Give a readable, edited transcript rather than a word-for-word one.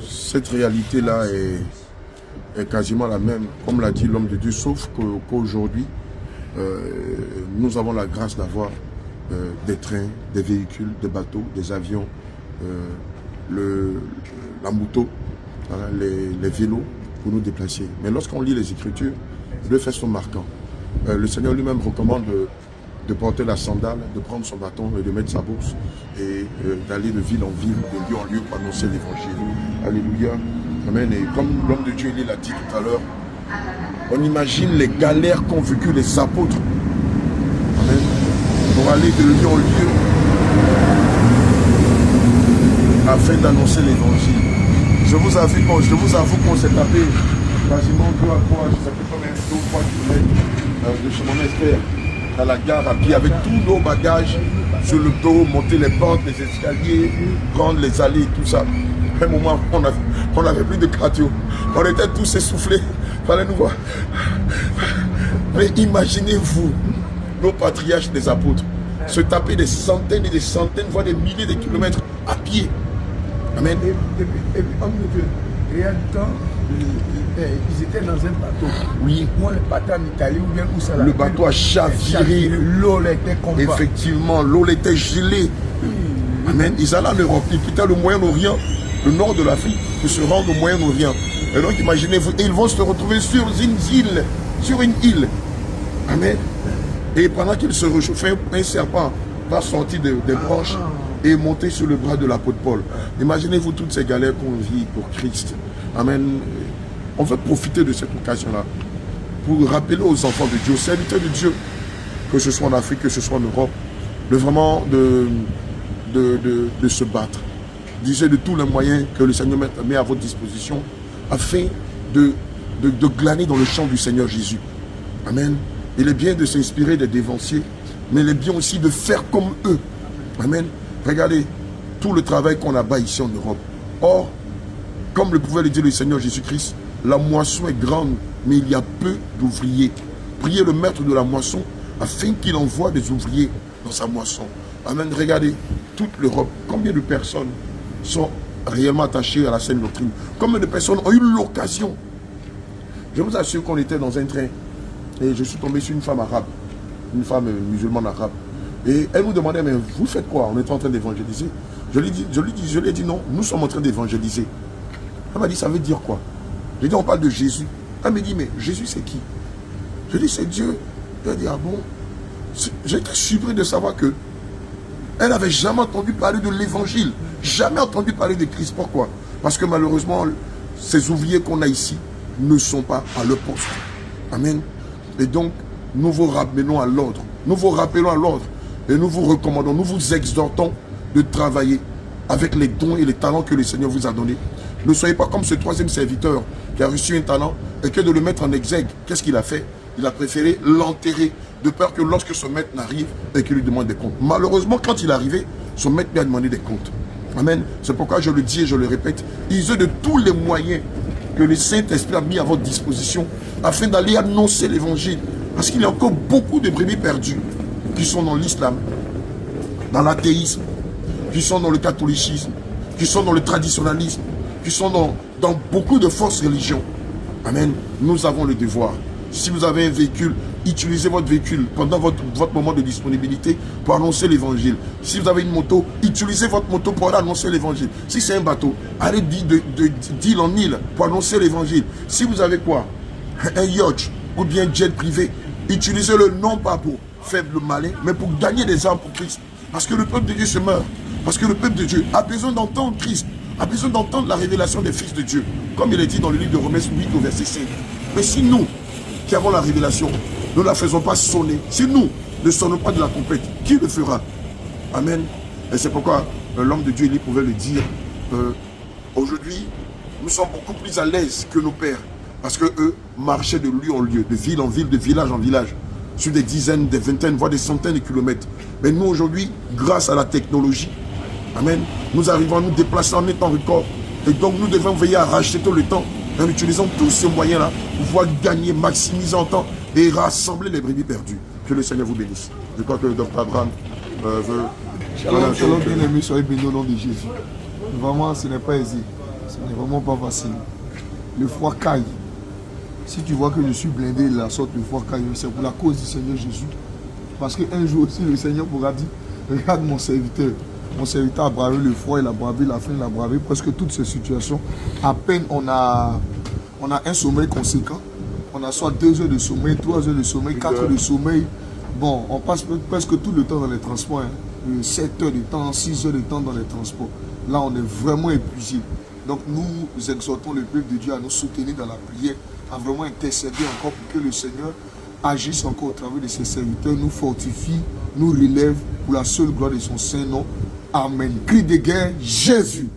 cette réalité-là est quasiment la même, comme l'a dit l'homme de Dieu, sauf qu'aujourd'hui, nous avons la grâce d'avoir des trains, des véhicules, des bateaux, des avions, la moto, les vélos pour nous déplacer. Mais lorsqu'on lit les Écritures, deux faits sont marquants. Le Seigneur lui-même recommande de porter la sandale, de prendre son bâton et de mettre sa bourse et d'aller de ville en ville, de lieu en lieu pour annoncer l'évangile. Alléluia. Amen. Et comme l'homme de Dieu l'a dit tout à l'heure, on imagine les galères qu'ont vécu les apôtres. Amen. Pour aller de lieu en lieu afin d'annoncer l'évangile. Je vous avoue qu'on s'est tapé quasiment 2 à 3, je ne sais plus combien, 2 ou 3 kilomètres de chez mon espère à la gare à pied avec tous nos bagages sur le dos, monter les pentes, les escaliers, prendre les allées et tout ça. À un moment, on n'avait plus de cardio. On était tous essoufflés. Il fallait nous voir. Mais imaginez-vous, nos patriarches des apôtres, se taper des centaines et des centaines, voire des milliers de kilomètres à pied. Amen. Et puis, homme de Dieu, il y a du temps, ils étaient dans un bateau. Oui. Moi, le bateau en Italie, ou bien où ça l'a. Le bateau a chaviré. L'eau était comme ça. Effectivement, l'eau était gelée. Amen. Ils allaient en Europe, ils quittaient le Moyen-Orient, le nord de l'Afrique, pour se rendre au Moyen-Orient. Et donc, imaginez-vous, ils vont se retrouver sur une île. Amen. Et pendant qu'ils se réchauffaient, un serpent va sortir des branches et monter sur le bras de l'apôtre Paul. Imaginez-vous toutes ces galères qu'on vit pour Christ. Amen. On veut profiter de cette occasion-là pour rappeler aux enfants de Dieu, aux serviteurs de Dieu, que ce soit en Afrique, que ce soit en Europe, de vraiment de se battre. Disez de tous les moyens que le Seigneur met à votre disposition afin de glaner dans le champ du Seigneur Jésus. Amen. Il est bien de s'inspirer des dévanciers, mais il est bien aussi de faire comme eux. Amen. Regardez tout le travail qu'on a bas ici en Europe. Or, comme le pouvait le dire le Seigneur Jésus-Christ, la moisson est grande, mais il y a peu d'ouvriers. Priez le maître de la moisson afin qu'il envoie des ouvriers dans sa moisson. Amen. Regardez toute l'Europe. Combien de personnes sont réellement attachées à la saine doctrine? Combien de personnes ont eu l'occasion? Je vous assure qu'on était dans un train et je suis tombé sur une femme arabe, une femme musulmane arabe. Et elle nous demandait, mais vous faites quoi? On est en train d'évangéliser. Je lui ai dit non, nous sommes en train d'évangéliser. Elle m'a dit, ça veut dire quoi? J'ai dit, on parle de Jésus. Elle me dit, mais Jésus c'est qui? Je dis, c'est Dieu. Elle a dit, ah bon? J'ai été surpris de savoir que elle n'avait jamais entendu parler de l'évangile. Jamais entendu parler de Christ. Pourquoi? Parce que malheureusement, ces ouvriers qu'on a ici ne sont pas à leur poste. Amen. Et donc, nous vous ramenons à l'ordre. Nous vous rappelons à l'ordre. Et nous vous recommandons, nous vous exhortons de travailler avec les dons et les talents que le Seigneur vous a donnés. Ne soyez pas comme ce troisième serviteur qui a reçu un talent et que de le mettre en exergue. Qu'est-ce qu'il a fait? Il a préféré l'enterrer de peur que lorsque son maître n'arrive et qu'il lui demande des comptes. Malheureusement, quand il est arrivé, son maître lui a demandé des comptes. Amen. C'est pourquoi je le dis et je le répète. Usez de tous les moyens que le Saint-Esprit a mis à votre disposition afin d'aller annoncer l'évangile. Parce qu'il y a encore beaucoup de brebis perdues qui sont dans l'islam, dans l'athéisme, qui sont dans le catholicisme, qui sont dans le traditionnalisme, qui sont dans beaucoup de fausses religions. Amen. Nous avons le devoir. Si vous avez un véhicule, utilisez votre véhicule pendant votre moment de disponibilité pour annoncer l'évangile. Si vous avez une moto, utilisez votre moto pour aller annoncer l'évangile. Si c'est un bateau, allez d'île en île pour annoncer l'évangile. Si vous avez quoi? Un yacht ou bien un jet privé, utilisez-le non pas pour faire le malin, mais pour gagner des âmes pour Christ. Parce que le peuple de Dieu se meurt. Parce que le peuple de Dieu a besoin d'entendre Christ, a besoin d'entendre la révélation des fils de Dieu. Comme il est dit dans le livre de Romains 8 au verset 5. Mais si nous, qui avons la révélation, nous ne la faisons pas sonner, si nous ne sonnons pas de la trompette, qui le fera? Amen. Et c'est pourquoi l'homme de Dieu, il pouvait le dire. Aujourd'hui, nous sommes beaucoup plus à l'aise que nos pères. Parce qu'eux marchaient de lieu en lieu, de ville en ville, de village en village, sur des dizaines, des vingtaines, voire des centaines de kilomètres. Mais nous, aujourd'hui, grâce à la technologie, amen, nous arrivons à nous déplacer en étant record. Et donc, nous devons veiller à racheter tout le temps en utilisant tous ces moyens-là pour pouvoir gagner, maximiser en temps et rassembler les brebis perdues. Que le Seigneur vous bénisse. Je crois que le Dr Abraham veut Shalom, shalom, bien-aimés, soyez bénis au nom de Jésus. Vraiment, ce n'est pas aisé. Ce n'est vraiment pas facile. Le froid caille. Si tu vois que je suis blindé de la sorte, le froid caille, c'est pour la cause du Seigneur Jésus. Parce qu'un jour aussi, le Seigneur pourra dire, regarde mon serviteur. Mon serviteur a bravé le froid, il a bravé la faim, il a bravé presque toutes ces situations. À peine on a un sommeil conséquent. On a soit 2 heures de sommeil, 3 heures de sommeil, 4 heures de sommeil. Bon, on passe presque tout le temps dans les transports. 7 heures de temps, 6 heures de temps dans les transports. Là, on est vraiment épuisé. Donc, nous exhortons le peuple de Dieu à nous soutenir dans la prière, à vraiment intercéder encore pour que le Seigneur agisse encore au travers de ses serviteurs, nous fortifie, nous relève pour la seule gloire de son Saint-Nom. Amen. Cri de guerre, Jésus.